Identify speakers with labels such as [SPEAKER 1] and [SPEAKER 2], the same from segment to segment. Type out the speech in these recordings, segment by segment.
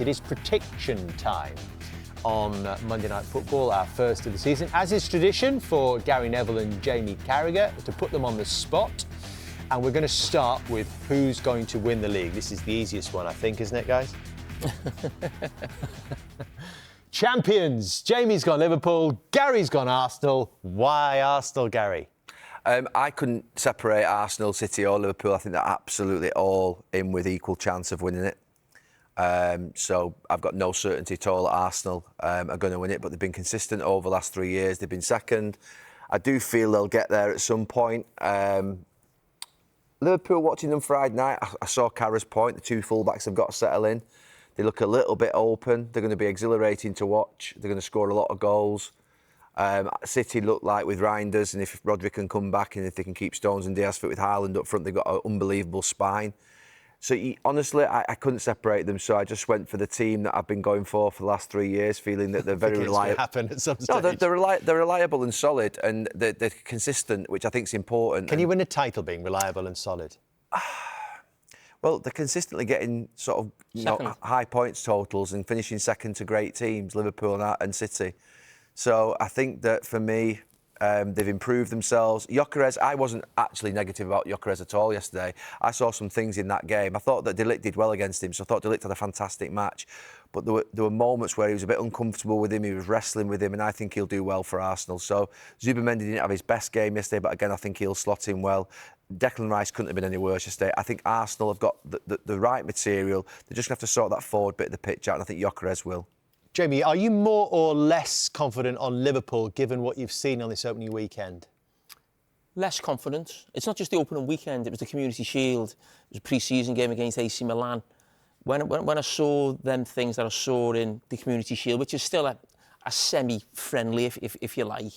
[SPEAKER 1] It is prediction time on Monday Night Football, our first of the season. As is tradition for Gary Neville and Jamie Carragher, to put them on the spot. And we're going to start with who's going to win the league. This is the easiest one, I think, isn't it, guys? Champions. Jamie's gone Liverpool. Gary's gone Arsenal. Why Arsenal, Gary?
[SPEAKER 2] I couldn't separate Arsenal, City or Liverpool. I think they're absolutely all in with equal chance of winning it. So I've got no certainty at all that Arsenal are going to win it, but they've been consistent over the last 3 years. They've been second. I do feel they'll get there at some point. Liverpool, watching them Friday night, I saw Carragher's point. The two fullbacks have got to settle in. They look a little bit open. They're going to be exhilarating to watch. They're going to score a lot of goals. City look like with Reinders, and if Rodri can come back and if they can keep Stones and Diaz fit with Haaland up front, they've got an unbelievable spine. So honestly, I couldn't separate them, so I just went for the team that I've been going for the last 3 years, feeling that they're very reliable.
[SPEAKER 1] Happen at some stage.
[SPEAKER 2] No, they're reliable and solid, and they're consistent, which I think is important.
[SPEAKER 1] Can you win a title being reliable and solid?
[SPEAKER 2] Well, they're consistently getting sort of high points totals and finishing second to great teams, Liverpool and City. So I think that for me, they've improved themselves. Gyökeres, I wasn't actually negative about Gyökeres at all yesterday. I saw some things in that game. I thought that De Ligt did well against him, so I thought De Ligt had a fantastic match. But there were moments where he was a bit uncomfortable with him, he was wrestling with him, and I think he'll do well for Arsenal. So Zubimendi didn't have his best game yesterday, but again, I think he'll slot in well. Declan Rice couldn't have been any worse yesterday. I think Arsenal have got the right material. They're just going to have to sort that forward bit of the pitch out, and I think Gyökeres will.
[SPEAKER 1] Jamie, are you more or less confident on Liverpool, given what you've seen on this opening weekend?
[SPEAKER 3] Less confident. It's not just the opening weekend, it was the Community Shield. It was a pre-season game against AC Milan. When I saw them things that I saw in the Community Shield, which is still a semi-friendly, if you like,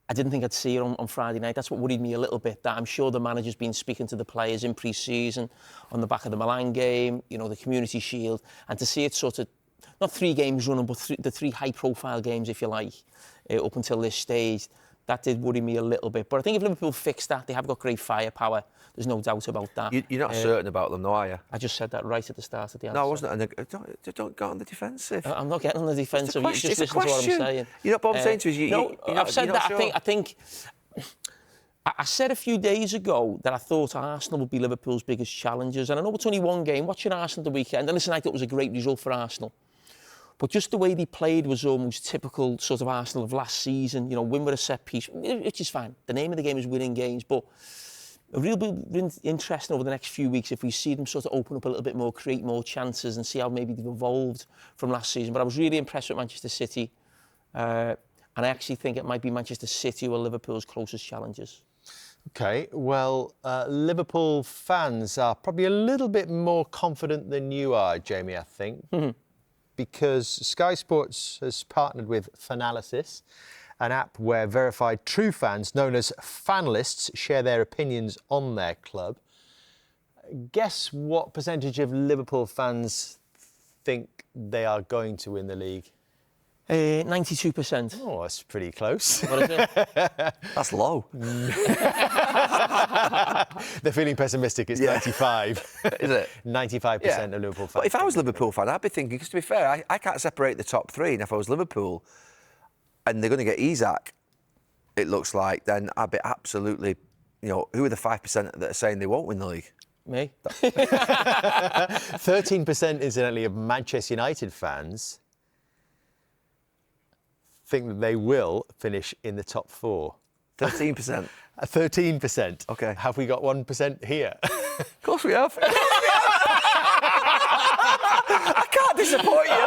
[SPEAKER 3] I didn't think I'd see it on Friday night. That's what worried me a little bit, that I'm sure the manager's been speaking to the players in pre-season on the back of the Milan game, you know, the Community Shield, and to see it sort of, not 3 games running, but the 3 high-profile games, if you like, up until this stage, that did worry me a little bit. But I think if Liverpool fix that, they have got great firepower. There's no doubt about that.
[SPEAKER 2] You're not certain about them, though, are you?
[SPEAKER 3] I just said that right at the start of the answer.
[SPEAKER 2] No, I wasn't. Don't get on the defensive.
[SPEAKER 3] I'm not getting on the defensive. You just listen to what I'm saying.
[SPEAKER 2] You know what I'm saying to us?
[SPEAKER 3] No, I've said that. Sure. I think. I said a few days ago that I thought Arsenal would be Liverpool's biggest challengers, and I know it's only one game. Watching Arsenal the weekend, and listen, I thought it was a great result for Arsenal. But just the way they played was almost typical sort of Arsenal of last season. You know, win with a set piece, which is fine. The name of the game is winning games, but a real interesting over the next few weeks if we see them sort of open up a little bit more, create more chances, and see how maybe they've evolved from last season. But I was really impressed with Manchester City, and I actually think it might be Manchester City who are Liverpool's closest challengers.
[SPEAKER 1] OK, well, Liverpool fans are probably a little bit more confident than you are, Jamie, I think. Mm-hmm. Because Sky Sports has partnered with Fanalysis, an app where verified true fans, known as Fanlists, share their opinions on their club. Guess what percentage of Liverpool fans think they are going to win the league?
[SPEAKER 3] 92%.
[SPEAKER 1] Oh, that's pretty close.
[SPEAKER 3] What is it?
[SPEAKER 2] That's low.
[SPEAKER 1] They're feeling pessimistic. It's 95.
[SPEAKER 2] Is it?
[SPEAKER 1] 95% of Liverpool fans.
[SPEAKER 2] But if I was a Liverpool fan, I'd be thinking, because to be fair, I can't separate the top 3. And if I was Liverpool and they're going to get Isak, it looks like, then I'd be absolutely, you know, who are the 5% that are saying they won't win the league?
[SPEAKER 3] Me.
[SPEAKER 1] 13%, incidentally, of Manchester United fans think that they will finish in the top 4.
[SPEAKER 2] 13%.
[SPEAKER 1] 13%.
[SPEAKER 2] OK.
[SPEAKER 1] Have we got 1% here?
[SPEAKER 2] Of course we have. I can't disappoint you.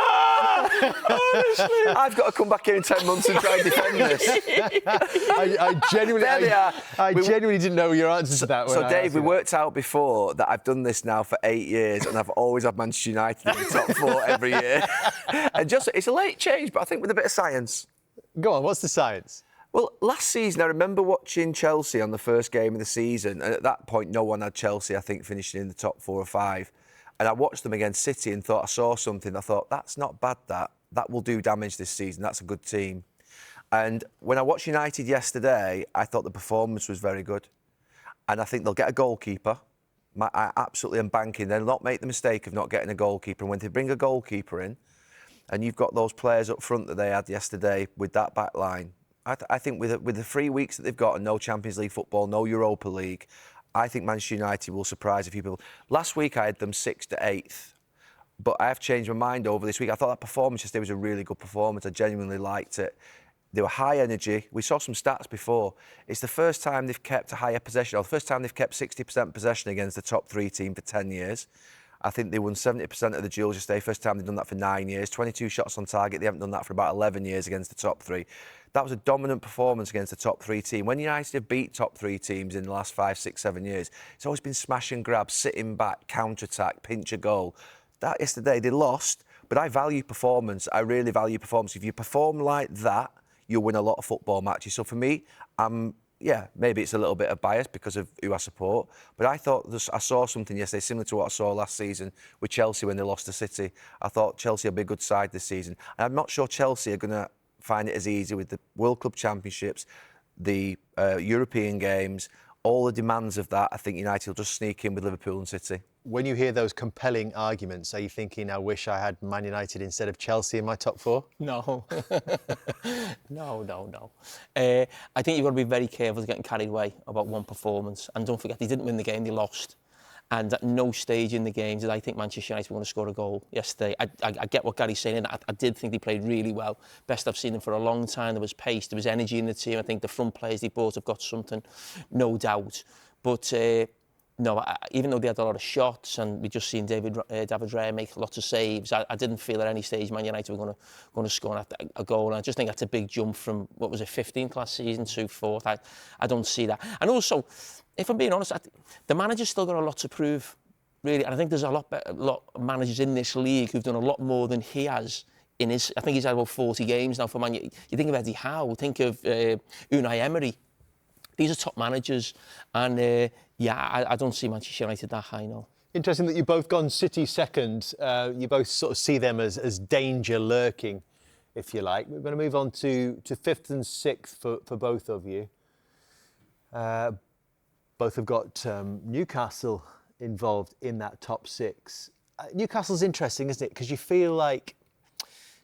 [SPEAKER 2] Honestly. I've got to come back here in 10 months and try and defend this.
[SPEAKER 1] I genuinely didn't know your answer to that.
[SPEAKER 2] So Dave, we worked out before that I've done this now for 8 years and I've always had Manchester United in the top 4 every year. And just, it's a late change, but I think with a bit of science.
[SPEAKER 1] Go on, what's the science?
[SPEAKER 2] Well, last season, I remember watching Chelsea on the first game of the season, and at that point, no one had Chelsea, I think, finishing in the top 4 or 5. And I watched them against City and thought I saw something. I thought, that's not bad, that. That will do damage this season. That's a good team. And when I watched United yesterday, I thought the performance was very good. And I think they'll get a goalkeeper. I absolutely am banking they'll not make the mistake of not getting a goalkeeper. And when they bring a goalkeeper in, and you've got those players up front that they had yesterday with that back line, I think with the 3 weeks that they've got and no Champions League football, no Europa League, I think Manchester United will surprise a few people. Last week I had them 6th to 8th. But I have changed my mind over this week. I thought that performance yesterday was a really good performance. I genuinely liked it. They were high energy. We saw some stats before. It's the first time they've kept a higher possession, or the first time they've kept 60% possession against the top 3 team for 10 years. I think they won 70% of the duels yesterday. First time they've done that for 9 years. 22 shots on target. They haven't done that for about 11 years against the top 3. That was a dominant performance against the top 3 team. When United have beat top 3 teams in the last 5, 6, 7 years, it's always been smash and grab, sitting back, counter-attack, pinch a goal. That yesterday, they lost, but I value performance. I really value performance. If you perform like that, you'll win a lot of football matches. So for me, maybe it's a little bit of bias because of who I support, but I thought I saw something yesterday similar to what I saw last season with Chelsea when they lost to City. I thought Chelsea will be a good side this season. And I'm not sure Chelsea are going to find it as easy with the World Club Championships, the European games, all the demands of that. I think United will just sneak in with Liverpool and City.
[SPEAKER 1] When you hear those compelling arguments, are you thinking, I wish I had Man United instead of Chelsea in my top 4?
[SPEAKER 3] No. No. I think you've got to be very careful of getting carried away about one performance. And don't forget, they didn't win the game, they lost. And at no stage in the game did I think Manchester United were going to score a goal yesterday. I get what Gary's saying. I did think they played really well. Best I've seen them for a long time. There was pace, there was energy in the team. I think the front players they bought have got something, no doubt. But no, even though they had a lot of shots and we just seen David Raya make lots of saves, I didn't feel at any stage Man United were going to score a goal. And I just think that's a big jump from, what was it, 15th last season to 4th. I don't see that. And also, if I'm being honest, the manager's still got a lot to prove, really. And I think there's a lot of managers in this league who've done a lot more than he has in his... I think he's had about 40 games now for Man United. You think of Eddie Howe, think of Unai Emery. These are top managers, and I don't see Manchester United that high now.
[SPEAKER 1] Interesting that you've both gone City second. You both sort of see them as danger lurking, if you like. We're going to move on to 5th and 6th for both of you. Both have got Newcastle involved in that top 6. Newcastle's interesting, isn't it? Because you feel like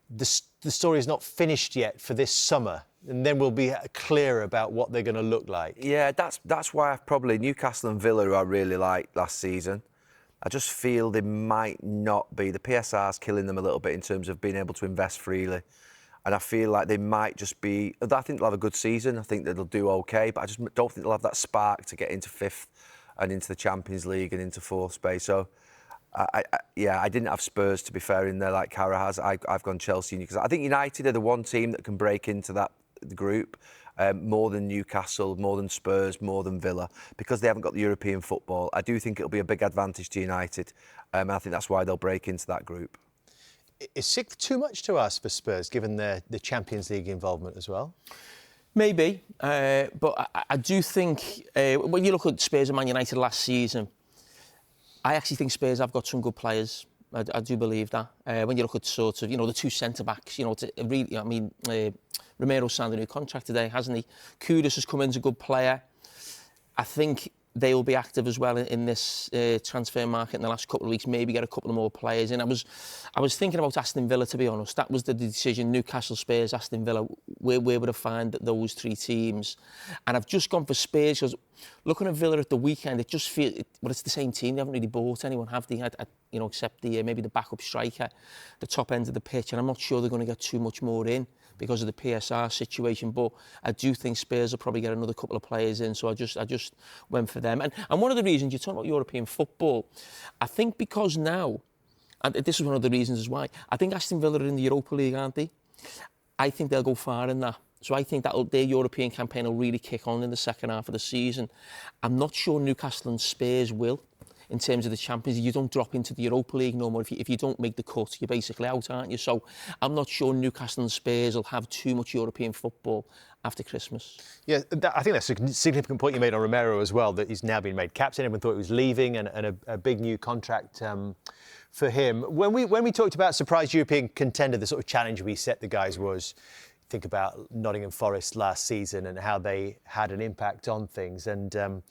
[SPEAKER 1] the story is not finished yet for this summer. And then we'll be clear about what they're going to look like.
[SPEAKER 2] Yeah, that's why I've probably Newcastle and Villa, who I really liked last season. I just feel they might not be. The PSR's killing them a little bit in terms of being able to invest freely. And I feel like they might just be... I think they'll have a good season. I think that they'll do OK, but I just don't think they'll have that spark to get into 5th and into the Champions League and into 4th space. So, I didn't have Spurs, to be fair, in there like Carragher has. I've gone Chelsea. Because I think United are the one team that can break into that group more than Newcastle, more than Spurs, more than Villa, because they haven't got the European football. I do think it'll be a big advantage to United, and I think that's why they'll break into that group.
[SPEAKER 1] Is 6th too much to ask for Spurs, given the Champions League involvement as well?
[SPEAKER 3] Maybe, but I do think when you look at Spurs and Man United last season, I actually think Spurs have got some good players. I do believe that. When you look at sort of, the 2 centre-backs, Romero signed a new contract today, hasn't he? Kudus has come in as a good player. I think they will be active as well in this transfer market in the last couple of weeks, maybe get a couple of more players in. I was thinking about Aston Villa, to be honest. That was the decision, Newcastle, Spurs, Aston Villa. Where would I find those 3 teams? And I've just gone for Spurs because looking at Villa at the weekend, it just feels... Well, it's the same team. They haven't really bought anyone, have they? Except maybe the backup striker, the top end of the pitch. And I'm not sure they're going to get too much more in because of the PSR situation, but I do think Spurs will probably get another couple of players in, so I just went for them. And one of the reasons, you talk about European football, I think because now, and this is one of the reasons as why, I think Aston Villa are in the Europa League, aren't they? I think they'll go far in that. So I think that their European campaign will really kick on in the second half of the season. I'm not sure Newcastle and Spurs will. In terms of the Champions League, you don't drop into the Europa League no more. If you don't make the cut, you're basically out, aren't you? So I'm not sure Newcastle and Spurs will have too much European football after Christmas. Yeah,
[SPEAKER 1] I think that's a significant point you made on Romero as well, that he's now been made captain. Everyone thought he was leaving, and a big new contract for him. When we talked about surprise European contender, the sort of challenge we set the guys was, think about Nottingham Forest last season and how they had an impact on things. And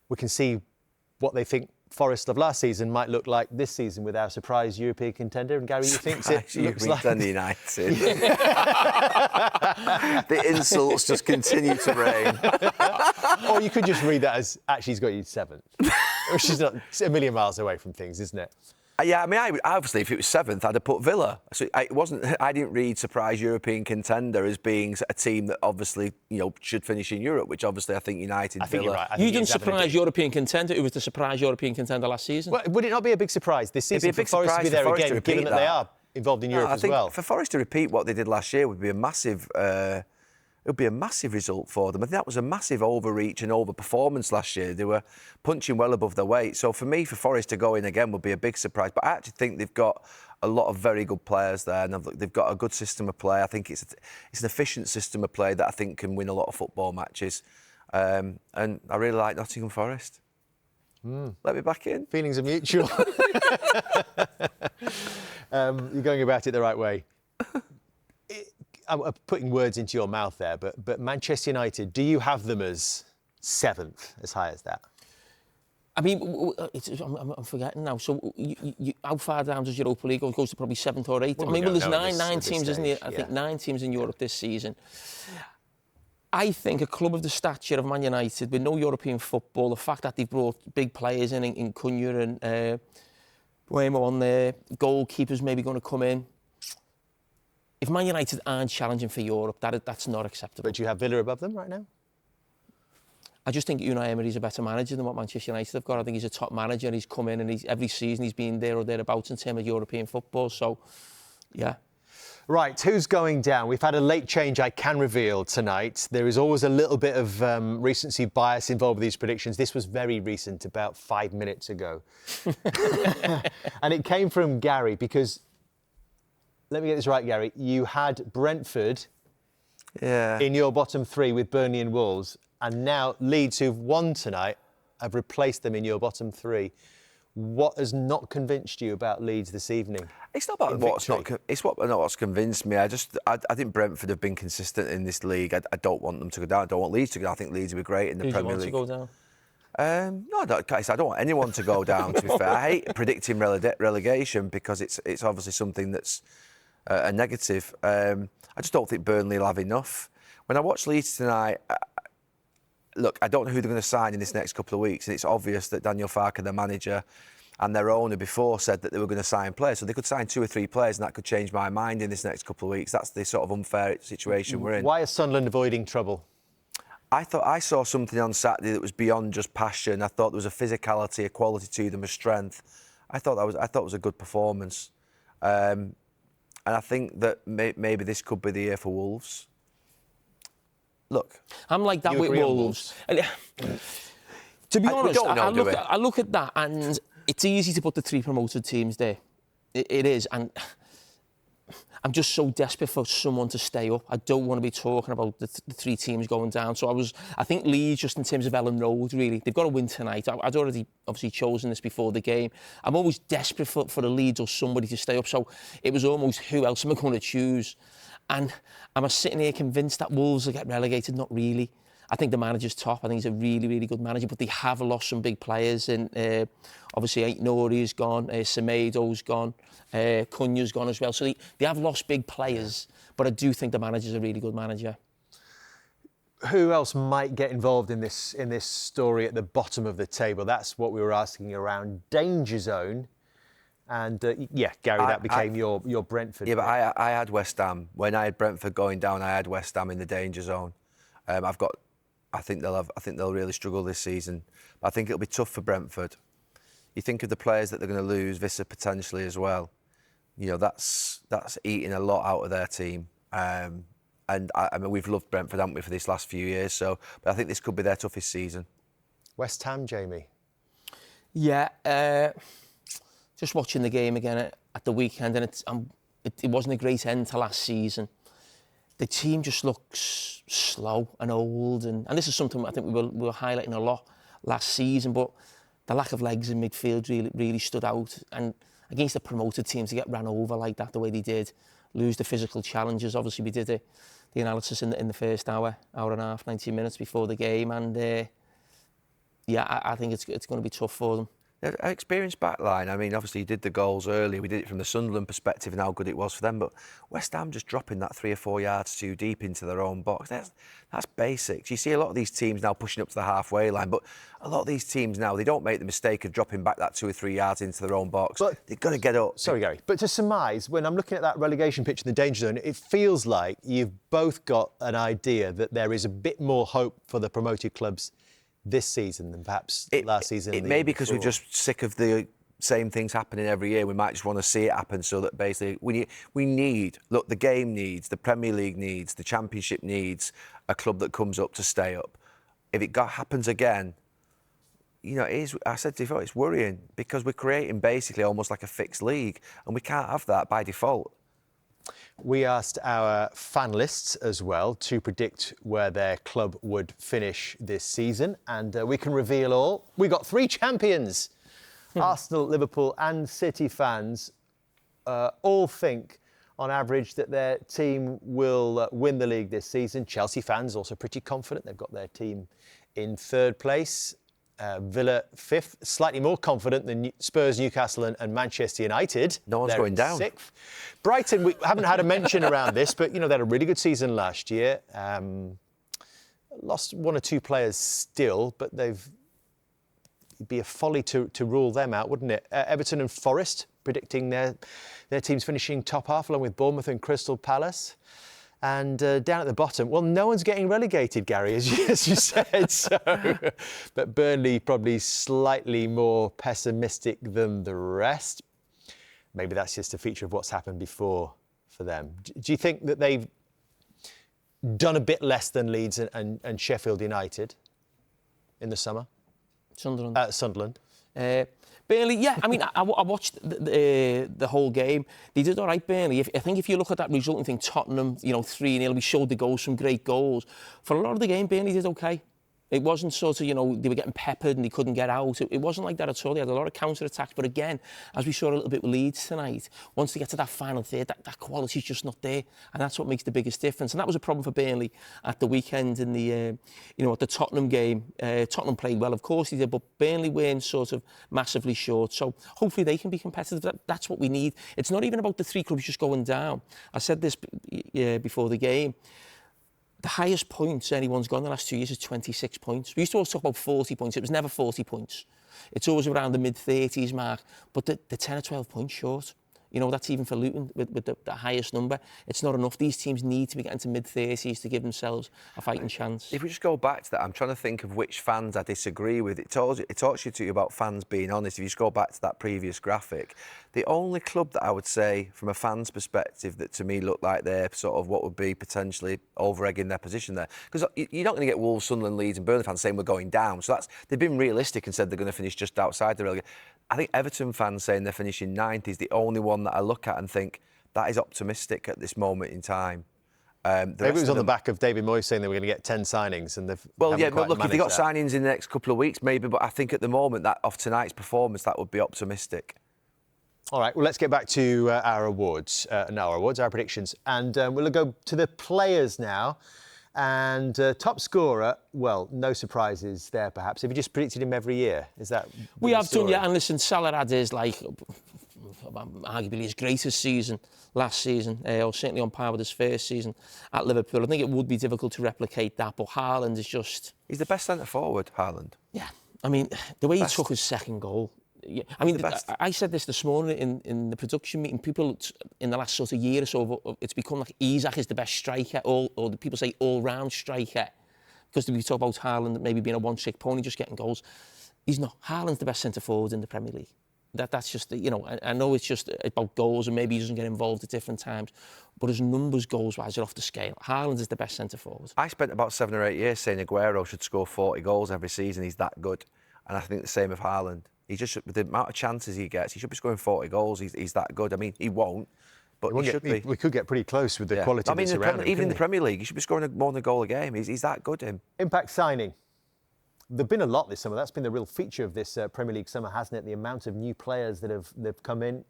[SPEAKER 1] we can see what they think Forest of last season might look like this season with our surprise European contender. And Gary, you think it looks like
[SPEAKER 2] United. The insults just continue to rain.
[SPEAKER 1] Or you could just read that as actually he's got you 7th, which is not a million miles away from things, isn't it?
[SPEAKER 2] Yeah, I mean, obviously, if it was 7th, I'd have put Villa. So it wasn't. I didn't read surprise European contender as being a team that obviously, should finish in Europe, which obviously I think United.
[SPEAKER 1] I think
[SPEAKER 2] Villa.
[SPEAKER 1] you're right.
[SPEAKER 3] You didn't surprise European contender. Who was the surprise European contender last season?
[SPEAKER 1] Well, would it not be a big surprise this season for Forest to be there again, given that they are involved in Europe as well?
[SPEAKER 2] For Forest to repeat what they did last year would be a massive. It would be a massive result for them. I think that was a massive overreach and overperformance last year. They were punching well above their weight. So for me, for Forest to go in again would be a big surprise. But I actually think they've got a lot of very good players there, and they've got a good system of play. I think it's an efficient system of play that I think can win a lot of football matches. And I really like Nottingham Forest. Let me back in.
[SPEAKER 1] Feelings are mutual. You're going about it the right way. I'm putting words into your mouth there, but Manchester United, do you have them as 7th, as high as that?
[SPEAKER 3] I mean, I'm forgetting now. So how far down does Europa League go? It goes to probably 7th or 8th.
[SPEAKER 1] Well,
[SPEAKER 3] there's nine teams, isn't there? I think 9 teams in Europe this season. I think a club of the stature of Man United, with no European football, the fact that they've brought big players in Cunha and Buemo on there, goalkeepers maybe going to come in. If Man United aren't challenging for Europe, that's not acceptable.
[SPEAKER 1] But do you have Villa above them right now?
[SPEAKER 3] I just think Unai Emery's a better manager than what Manchester United have got. I think he's a top manager. He's come in and every season he's been there or thereabouts in terms of European football. So, yeah.
[SPEAKER 1] Right, who's going down? We've had a late change I can reveal tonight. There is always a little bit of recency bias involved with these predictions. This was very recent, about 5 minutes ago. And it came from Gary because, let me get this right, Gary, you had Brentford in your bottom 3 with Burnley and Wolves, and now Leeds, who've won tonight, have replaced them in your bottom 3. What has not convinced you about Leeds this evening?
[SPEAKER 2] It's not about what's convinced me. I think Brentford have been consistent in this league. I don't want them to go down. I don't want Leeds to go down. I think Leeds will be great in the Premier League.
[SPEAKER 3] Who do you want to go down?
[SPEAKER 2] No, I don't want anyone to go down, to be fair. I hate predicting relegation because it's obviously something that's a negative. I just don't think Burnley will have enough. When I watch Leeds tonight, look, I don't know who they're going to sign in this next couple of weeks, and it's obvious that Daniel Farke, the manager, and their owner before said that they were going to sign players. So they could sign 2 or 3 players, and that could change my mind in this next couple of weeks. That's the sort of unfair situation we're in.
[SPEAKER 1] Why is Sunderland avoiding trouble?
[SPEAKER 2] I thought I saw something on Saturday that was beyond just passion. I thought there was a physicality, a quality to them, a strength. I thought it was a good performance. And I think that maybe this could be the year for Wolves. Look,
[SPEAKER 3] I'm like that with Wolves. To be honest, I look at that and it's easy to put the 3 promoted teams there. It is, and I'm just so desperate for someone to stay up. I don't want to be talking about the 3 teams going down. So I think Leeds, just in terms of Ellen Road, really, they've got to win tonight. I'd already obviously chosen this before the game. I'm always desperate for the Leeds or somebody to stay up. So it was almost, who else am I going to choose? And am I sitting here convinced that Wolves will get relegated? Not really. I think the manager's top. I think he's a really, really good manager, but they have lost some big players. And obviously, Aït-Nouri's gone, Semedo's gone, Cunha's gone as well. So they have lost big players, but I do think the manager's a really good manager.
[SPEAKER 1] Who else might get involved in this story at the bottom of the table? That's what we were asking around. Danger zone. And, Gary, that became your Brentford.
[SPEAKER 2] Yeah, but I had West Ham. When I had Brentford going down, I had West Ham in the danger zone. I think they'll really struggle this season. But I think it'll be tough for Brentford. You think of the players that they're going to lose, Visser potentially as well. That's eating a lot out of their team. And I mean, we've loved Brentford, haven't we, for these last few years? But I think this could be their toughest season.
[SPEAKER 1] West Ham, Jamie?
[SPEAKER 3] Yeah, just watching the game again at the weekend, and it wasn't a great end to last season. The team just looks slow and old, and this is something I think we were highlighting a lot last season, but the lack of legs in midfield really stood out. And against the promoted teams, to get ran over like that, the way they did, lose the physical challenges. Obviously, we did the analysis in the first hour and a half, 90 minutes before the game, and I think it's going to be tough for them.
[SPEAKER 2] An experienced backline. I mean, obviously, he did the goals early. We did it from the Sunderland perspective and how good it was for them. But West Ham just dropping that 3 or 4 yards too deep into their own box. That's basics. You see a lot of these teams now pushing up to the halfway line, but a lot of these teams now, they don't make the mistake of dropping back that 2 or 3 yards into their own box. But they've got to get up.
[SPEAKER 1] Sorry, Gary. But to surmise, when I'm looking at that relegation pitch in the danger zone, it feels like you've both got an idea that there is a bit more hope for the promoted clubs this season than perhaps last season.
[SPEAKER 2] It may be because we're just sick of the same things happening every year. We might just want to see it happen so that basically we need, look, the game needs, the Premier League needs, the Championship needs a club that comes up to stay up. If it happens again, you know, I said before, it's worrying because we're creating basically almost like a fixed league and we can't have that by default.
[SPEAKER 1] We asked our fanlists as well to predict where their club would finish this season, and we can reveal all. We got 3 champions. Arsenal, Liverpool and City fans all think, on average, that their team will win the league this season. Chelsea fans also pretty confident. They've got their team in 3rd place. Villa 5th, slightly more confident than Spurs, Newcastle and Manchester United.
[SPEAKER 2] No one's going down.
[SPEAKER 1] 6th. Brighton, we haven't had a mention around this, but, you know, they had a really good season last year. Lost 1 or 2 players still, but it'd be a folly to rule them out, wouldn't it? Everton and Forest, predicting their teams finishing top half, along with Bournemouth and Crystal Palace. And down at the bottom, well, no one's getting relegated, Gary, as you said. So, but Burnley probably slightly more pessimistic than the rest. Maybe that's just a feature of what's happened before for them. Do you think that they've done a bit less than Leeds and Sheffield United in the summer? Sunderland.
[SPEAKER 3] Burnley, yeah. I mean, I watched the whole game. They did all right, Burnley. I think if you look at that result and think Tottenham, 3-0, we showed the goals, some great goals. For a lot of the game, Burnley did okay. It wasn't sort of, they were getting peppered and they couldn't get out. It wasn't like that at all. They had a lot of counter-attacks. But again, as we saw a little bit with Leeds tonight, once they get to that final third, that quality's just not there. And that's what makes the biggest difference. And that was a problem for Burnley at the weekend in the, at the Tottenham game. Tottenham played well, of course they did, but Burnley weren't sort of massively short. So hopefully they can be competitive. That's what we need. It's not even about the 3 clubs just going down. I said this before the game. The highest points anyone's got in the last 2 years is 26 points. We used to always talk about 40 points. It was never 40 points. It's always around the mid-30s mark, but the 10 or 12 points short. That's even for Luton with the highest number. It's not enough. These teams need to be getting to mid-30s to give themselves a fighting chance.
[SPEAKER 2] If we just go back to that, I'm trying to think of which fans I disagree with. It talks to you about fans being honest. If you just go back to that previous graphic, the only club that I would say, from a fan's perspective, that to me look like they're sort of what would be potentially over-egging their position there. Because you're not going to get Wolves, Sunderland, Leeds and Burnley fans saying we're going down. So they've been realistic and said they're going to finish just outside the relegation. I think Everton fans saying they're finishing 9th is the only one that I look at and think that is optimistic at this moment in time.
[SPEAKER 1] Maybe it was on the back of David Moyes saying they were going to get 10 signings and they've
[SPEAKER 2] but look, if they got
[SPEAKER 1] that.
[SPEAKER 2] signings in the next couple of weeks, maybe. But I think at the moment, that off tonight's performance, that would be optimistic.
[SPEAKER 1] All right, well, let's get back to our predictions. And we'll go to the players now. And top scorer, well, no surprises there, perhaps. Have you just predicted him every year? Is that
[SPEAKER 3] we have done, yeah. And listen, Salah had his, arguably his greatest season last season, or certainly on par with his first season at Liverpool. I think it would be difficult to replicate that, but Haaland is just...
[SPEAKER 2] He's the best centre-forward, Haaland.
[SPEAKER 3] Yeah. I mean, the way he took his second goal... Yeah, I mean, I said this morning in the production meeting. People in the last sort of year or so, it's become like Isak is the best striker, or the people say all-round striker, because we talk about Haaland maybe being a one-trick pony, just getting goals. He's not. Haaland's the best centre-forward in the Premier League. That's just, I know it's just about goals and maybe he doesn't get involved at different times, but his numbers goals-wise are off the scale. Haaland is the best centre-forward.
[SPEAKER 2] I spent about 7 or 8 years saying Aguero should score 40 goals every season. He's that good. And I think the same of Haaland. He just, with the amount of chances he gets, he should be scoring 40 goals. He's that good. I mean, he won't, but he should be.
[SPEAKER 1] We could get pretty close with the quality that's around him.
[SPEAKER 2] Even in the Premier League, he should be scoring more than a goal a game. He's that good, him.
[SPEAKER 1] Impact signing. There've been a lot this summer. That's been the real feature of this Premier League summer, hasn't it? The amount of new players that have come in.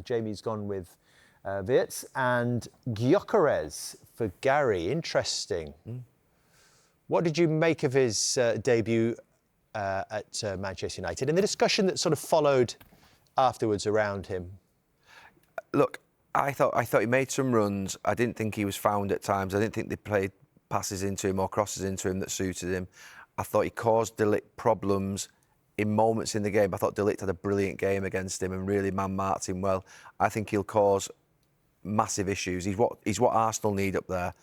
[SPEAKER 1] Jamie's gone with Wirtz and Gyökeres for Gary. Interesting. What did you make of his debut at Manchester United and the discussion that sort of followed afterwards around him?
[SPEAKER 2] Look, I thought he made some runs. I didn't think he was found at times. I didn't think they played passes into him or crosses into him that suited him. I thought he caused De Ligt problems in moments in the game. I thought De Ligt had a brilliant game against him and really man-marked him well. I think he'll cause massive issues. He's what Arsenal need up there.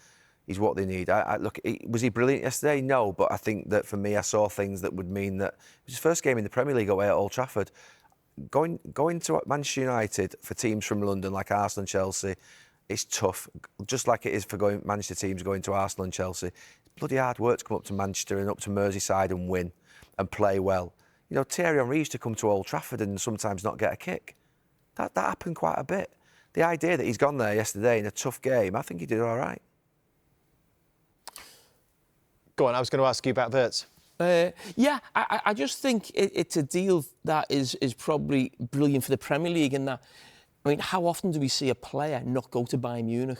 [SPEAKER 2] He's what they need. Look, was he brilliant yesterday? No, but I think that for me, I saw things that would mean that it was his first game in the Premier League away at Old Trafford. Going to Manchester United for teams from London like Arsenal and Chelsea, it's tough. Just like it is for Manchester teams going to Arsenal and Chelsea. It's bloody hard work to come up to Manchester and up to Merseyside and win and play well. You know, Thierry Henry used to come to Old Trafford and sometimes not get a kick. That happened quite a bit. The idea that he's gone there yesterday in a tough game, I think he did all right.
[SPEAKER 1] Go on, I was going to ask you about Wirtz.
[SPEAKER 3] I just think it's a deal that is probably brilliant for the Premier League in that, I mean, how often do we see a player not go to Bayern Munich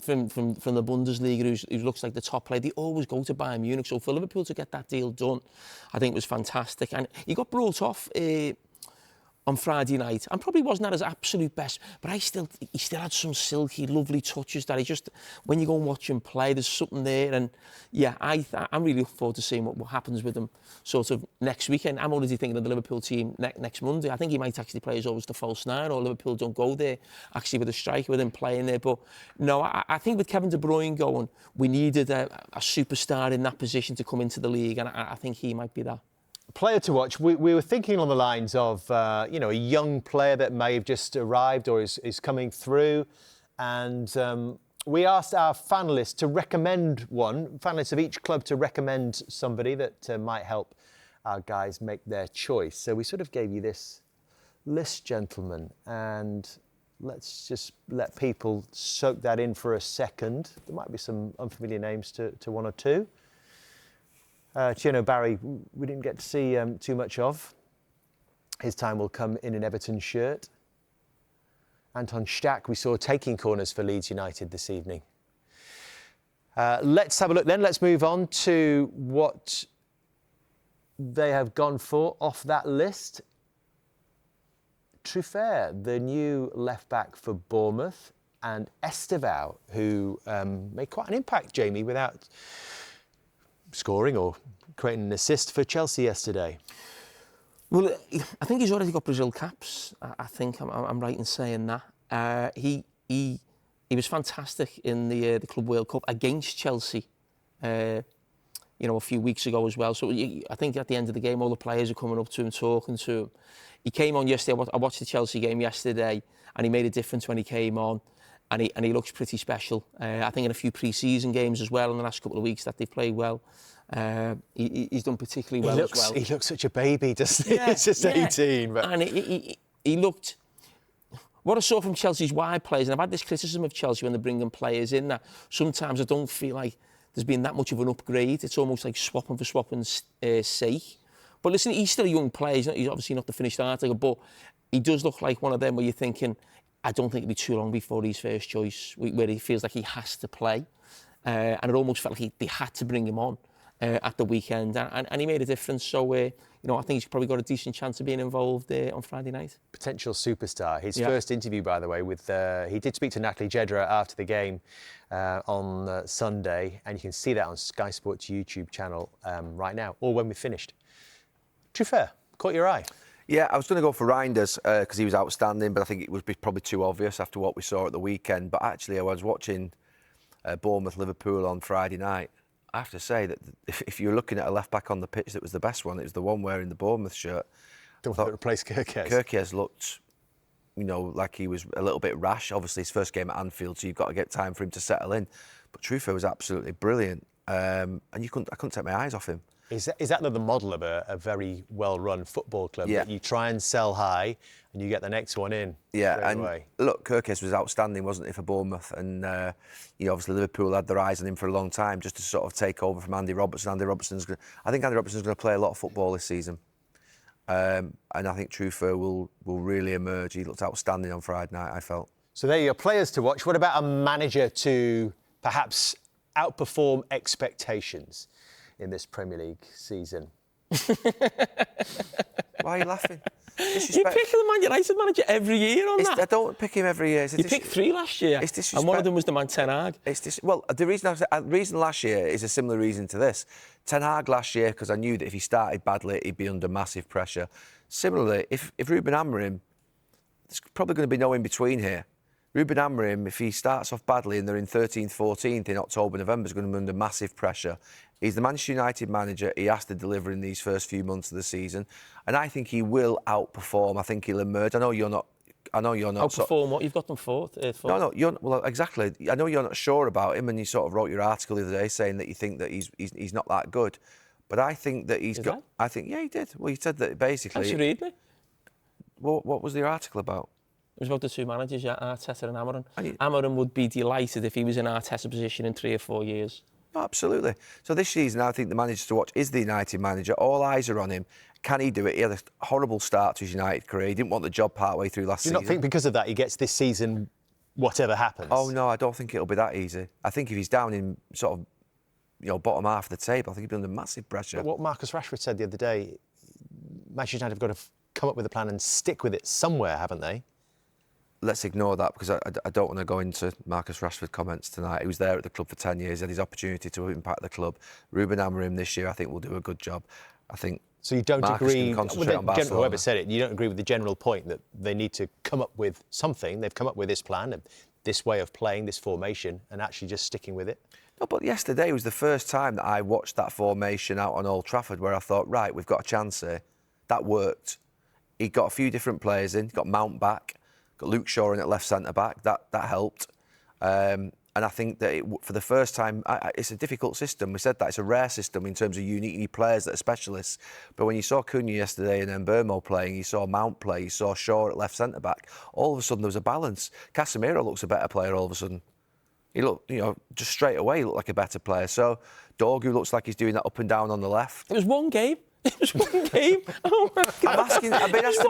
[SPEAKER 3] from the Bundesliga who looks like the top player? They always go to Bayern Munich. So for Liverpool to get that deal done, I think was fantastic. And he got brought off on Friday night and probably wasn't at his absolute best, but he still had some silky, lovely touches that he just, when you go and watch him play, there's something there. And yeah, I'm really looking forward to seeing what happens with him sort of next weekend. I'm already thinking of the Liverpool team next Monday. I think he might actually play as always the false nine, or Liverpool don't go there actually with a striker with him playing there. But no, I think with Kevin De Bruyne going, we needed a superstar in that position to come into the league, and I think he might be that.
[SPEAKER 1] Player to watch. We were thinking on the lines of a young player that may have just arrived or is coming through, and we asked our finalists to recommend one. Finalists of each club to recommend somebody that might help our guys make their choice. So we sort of gave you this list, gentlemen, and let's just let people soak that in for a second. There might be some unfamiliar names to one or two. Tierno Barry, we didn't get to see too much of. His time will come in an Everton shirt. Anton Stach, we saw taking corners for Leeds United this evening. Let's have a look then. Let's move on to what they have gone for off that list. Truffert, the new left-back for Bournemouth, and Estevao, who made quite an impact, Jamie, without scoring or creating an assist for Chelsea yesterday.
[SPEAKER 3] Well, I think he's already got Brazil caps. I think I'm right in saying that. He was fantastic in the Club World Cup against Chelsea, a few weeks ago as well. So I think at the end of the game, all the players are coming up to him, talking to him. He came on yesterday. I watched the Chelsea game yesterday, and he made a difference when he came on. And he looks pretty special. I think in a few pre-season games as well in the last couple of weeks that they've played well. He's done particularly well as well.
[SPEAKER 1] He looks such a baby, doesn't he? He's just 18. But...
[SPEAKER 3] And he looked... What I saw from Chelsea's wide players, and I've had this criticism of Chelsea when they're bringing players in, that sometimes I don't feel like there's been that much of an upgrade. It's almost like swapping for swapping's sake. But listen, he's still a young player. He's obviously not the finished article, but he does look like one of them where you're thinking, I don't think it'll be too long before he's first choice, where he feels like he has to play. And it almost felt like they had to bring him on at the weekend. And he made a difference. So, I think he's probably got a decent chance of being involved on Friday night.
[SPEAKER 1] Potential superstar. His first interview, by the way, he did speak to Natalie Jedra after the game on Sunday. And you can see that on Sky Sports YouTube channel right now, or when we finished. Truffert, caught your eye.
[SPEAKER 2] Yeah, I was going to go for Reinders because he was outstanding, but I think it would be probably too obvious after what we saw at the weekend. But actually, I was watching Bournemouth-Liverpool on Friday night. I have to say that if you're looking at a left-back on the pitch that was the best one, it was the one wearing the Bournemouth shirt.
[SPEAKER 1] The one that replaced Kerkez.
[SPEAKER 2] Kerkez looked, like he was a little bit rash. Obviously, his first game at Anfield, so you've got to get time for him to settle in. But Truffert was absolutely brilliant. And I couldn't take my eyes off him.
[SPEAKER 1] Is that the model of a very well-run football club?
[SPEAKER 2] Yeah.
[SPEAKER 1] That you try and sell high and you get the next one in?
[SPEAKER 2] Yeah,
[SPEAKER 1] straight
[SPEAKER 2] and
[SPEAKER 1] away.
[SPEAKER 2] Look, Kerkez was outstanding, wasn't he, for Bournemouth? And obviously Liverpool had their eyes on him for a long time, just to sort of take over from Andy Robertson. I think Andy Robertson's going to play a lot of football this season, and I think Truffert will really emerge. He looked outstanding on Friday night, I felt.
[SPEAKER 1] So there are your players to watch. What about a manager to perhaps outperform expectations in this Premier League season?
[SPEAKER 2] Why are you laughing?
[SPEAKER 3] You pick the Man United manager every year on that.
[SPEAKER 2] I don't pick him every year.
[SPEAKER 3] You picked 3 last year, and one of them was the man Ten Hag.
[SPEAKER 2] Well, the reason last year is a similar reason to this. Ten Hag last year, because I knew that if he started badly, he'd be under massive pressure. Similarly, if Ruben Amorim, there's probably going to be no in between here. Ruben Amorim, if he starts off badly and they're in 13th, 14th in October, November, is going to be under massive pressure. He's the Manchester United manager. He has to deliver in these first few months of the season, and I think he will outperform. I think he'll emerge. I know you're not.
[SPEAKER 3] Outperform what? You've got them fourth.
[SPEAKER 2] No. Well, exactly. I know you're not sure about him, and you sort of wrote your article the other day saying that you think that he's not that good. But I think that he's got. I think he did. Well, he said that basically.
[SPEAKER 3] Actually, read me.
[SPEAKER 2] What was the article about?
[SPEAKER 3] It was about the 2 managers, Arteta and Amorim. Amorim would be delighted if he was in Arteta's position in 3 or 4 years.
[SPEAKER 2] Oh, absolutely. So this season, I think the manager to watch is the United manager. All eyes are on him. Can he do it? He had a horrible start to his United career. He didn't want the job partway through last season.
[SPEAKER 1] Do you not think because of that he gets this season, whatever happens?
[SPEAKER 2] Oh no, I don't think it'll be that easy. I think if he's down in sort of, bottom half of the table, I think he'll be under massive pressure. But
[SPEAKER 1] what Marcus Rashford said the other day, Manchester United have got to come up with a plan and stick with it somewhere, haven't they?
[SPEAKER 2] Let's ignore that because I don't want to go into Marcus Rashford comments tonight. He was there at the club for 10 years, had his opportunity to impact the club. Ruben Amorim this year, I think, will do a good job. I think.
[SPEAKER 1] So you don't
[SPEAKER 2] Marcus
[SPEAKER 1] agree
[SPEAKER 2] with
[SPEAKER 1] whoever said it? You don't agree with the general point that they need to come up with something. They've come up with this plan, this way of playing, this formation, and actually just sticking with it.
[SPEAKER 2] No, but yesterday was the first time that I watched that formation out on Old Trafford, where I thought, right, we've got a chance here. That worked. He got a few different players in. He got Mount back. Got Luke Shaw in at left centre-back. That helped. And I think that for the first time, it's a difficult system. We said that. It's a rare system in terms of unique players that are specialists. But when you saw Cunha yesterday and then Burmo playing, you saw Mount play, you saw Shaw at left centre-back, all of a sudden there was a balance. Casemiro looks a better player all of a sudden. He looked, just straight away, he looked like a better player. So Dorgu looks like he's doing that up and down on the left.
[SPEAKER 3] It was one game. It was one game. Oh my God.
[SPEAKER 2] I've been asked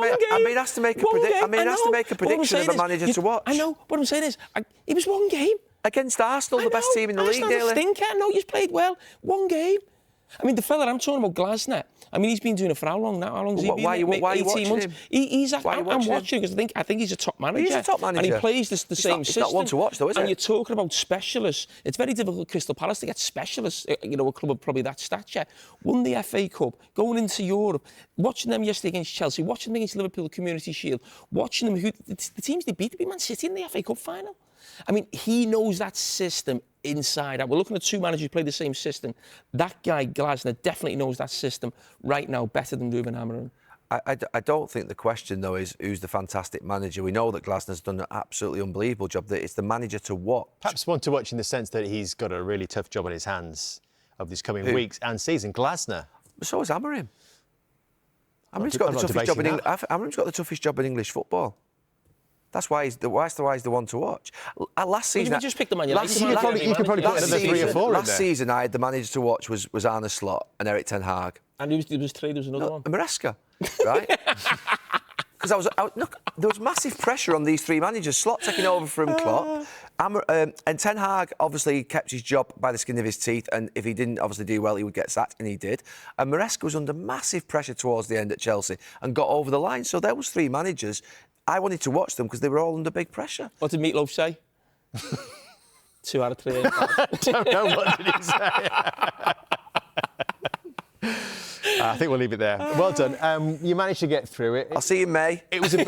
[SPEAKER 2] to make a prediction of a manager to watch.
[SPEAKER 3] I know. What I'm saying is, it was one game.
[SPEAKER 2] Against Arsenal, the best team in the league, nearly.
[SPEAKER 3] Stinker. I know he's played well. One game. I mean, the fella I'm talking about, Glasner. I mean, he's been doing it for how long now? How long has he been?
[SPEAKER 2] Why are you watching
[SPEAKER 3] months?
[SPEAKER 2] him?
[SPEAKER 3] I'm watching because I think he's a top manager.
[SPEAKER 2] He's a top manager.
[SPEAKER 3] And he plays the same system.
[SPEAKER 2] It's not one to watch, though, is it?
[SPEAKER 3] And you're talking about specialists. It's very difficult at Crystal Palace to get specialists, a club of probably that stature. Won the FA Cup, going into Europe, watching them yesterday against Chelsea, watching them against Liverpool Community Shield, watching them, the teams they beat Man City in the FA Cup final. I mean, he knows that system inside out. We're looking at 2 managers who play the same system. That guy, Glasner, definitely knows that system right now better than Ruben Amorim.
[SPEAKER 2] I don't think the question, though, is who's the fantastic manager. We know that Glasner's done an absolutely unbelievable job. That it's the manager to watch.
[SPEAKER 1] Perhaps one to watch in the sense that he's got a really tough job on his hands of these coming weeks and season. Glasner.
[SPEAKER 2] So is Amorim. Amorim's got the toughest job in English football. That's why he's the one to watch. Last season,
[SPEAKER 3] you just picked the Man United.
[SPEAKER 1] You could probably put another 3 or 4 in there.
[SPEAKER 2] Last season, I had the manager to watch was Arne Slot and Erik ten Hag.
[SPEAKER 3] And there was 3. There was another one.
[SPEAKER 2] Maresca, right? Because there was massive pressure on these 3 managers. Slot taking over from Klopp. And Ten Hag obviously kept his job by the skin of his teeth, and if he didn't obviously do well, he would get sacked, and he did. And Maresca was under massive pressure towards the end at Chelsea and got over the line. So there was 3 managers. I wanted to watch them because they were all under big pressure.
[SPEAKER 3] What did Meatloaf say? 2 out of 3.
[SPEAKER 1] I don't know, what did he say? I think we'll leave it there. Well done. You managed to get through it.
[SPEAKER 2] I'll see you in May.
[SPEAKER 1] It was a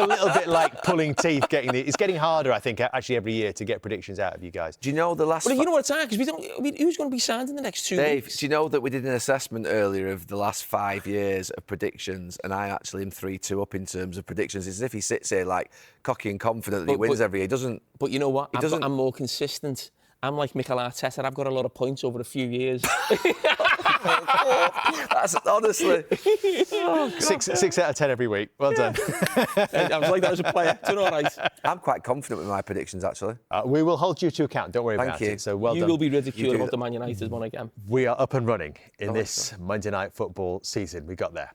[SPEAKER 1] little bit like pulling teeth. It's getting harder, I think, actually every year to get predictions out of you guys.
[SPEAKER 2] Do you know the last?
[SPEAKER 3] Well, you know what it's like because who's going to be signed in the next 2
[SPEAKER 2] Dave,
[SPEAKER 3] weeks?
[SPEAKER 2] do you know that we did an assessment earlier of the last 5 years of predictions, and I actually am 3-2 up in terms of predictions. It's as if he sits here like cocky and confident that he wins every year. He doesn't.
[SPEAKER 3] But you know what? I'm more consistent. I'm like Mikel Arteta. I've got a lot of points over a few years.
[SPEAKER 2] That's honestly
[SPEAKER 1] 6 out of 10 every week. Well done.
[SPEAKER 3] I was like that as a player. Doing all right.
[SPEAKER 2] I'm quite confident with my predictions, actually.
[SPEAKER 1] We will hold you to account. Don't worry about it. So well done.
[SPEAKER 3] You will be ridiculed about the Man United one again.
[SPEAKER 1] We are up and running in this Monday Night Football season. We got there.